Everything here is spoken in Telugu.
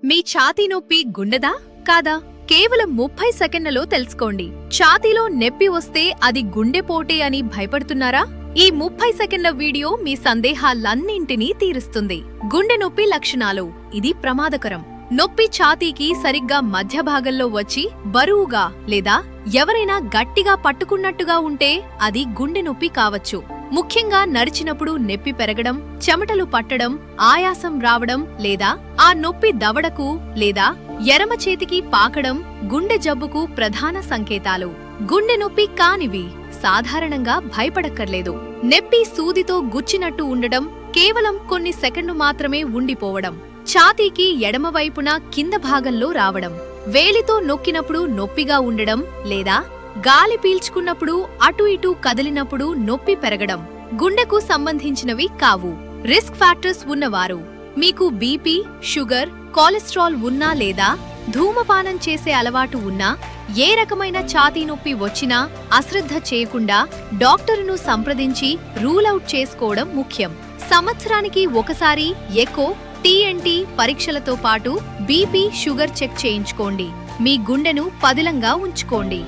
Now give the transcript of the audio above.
మీ ఛాతీ నొప్పి గుండెదా కాదా? కేవలం 30 సెకన్లలో తెలుసుకోండి. ఛాతీలో నొప్పి వస్తే అది గుండెపోటే అని భయపడుతున్నారా? ఈ 30 సెకన్ల వీడియో మీ సందేహాలన్నింటినీ తీరుస్తుంది. గుండె నొప్పి లక్షణాలు. ఇది ప్రమాదకరం. నొప్పి ఛాతీకి సరిగ్గా మధ్య భాగంలో వచ్చి బరువుగా లేదా ఎవరైనా గట్టిగా పట్టుకున్నట్టుగా ఉంటే అది గుండె నొప్పి కావచ్చు. ముఖ్యంగా నడిచినప్పుడు నొప్పి పెరగడం, చెమటలు పట్టడం, ఆయాసం రావడం లేదా ఆ నొప్పి దవడకు లేదా ఎడమ చేతికి పాకడం గుండె జబ్బుకు ప్రధాన సంకేతాలు. గుండె నొప్పి కానివి సాధారణంగా భయపడక్కర్లేదు. నొప్పి సూదితో గుచ్చినట్టు ఉండడం, కేవలం కొన్ని సెకండ్లు మాత్రమే ఉండిపోవడం, ఛాతీకి ఎడమవైపున కింద భాగంలో రావడం, వేలితో నొక్కినప్పుడు నొప్పిగా ఉండడం లేదా గాలి పీల్చుకున్నప్పుడు అటు ఇటు కదిలినప్పుడు నొప్పి పెరగడం గుండెకు సంబంధించినవి కావు. రిస్క్ ఫ్యాక్టర్స్ ఉన్నవారు, మీకు బీపీ, షుగర్, కొలెస్ట్రాల్ ఉన్నా లేదా ధూమపానం చేసే అలవాటు ఉన్నా, ఏ రకమైన ఛాతీ నొప్పి వచ్చినా అశ్రద్ధ చేయకుండా డాక్టరును సంప్రదించి రూల్ అవుట్ చేసుకోవడం ముఖ్యం. సంవత్సరానికి ఒకసారి ఎకో, టీఎన్టీ పరీక్షలతో పాటు బీపీ, షుగర్ చెక్ చేయించుకోండి. మీ గుండెను పదిలంగా ఉంచుకోండి.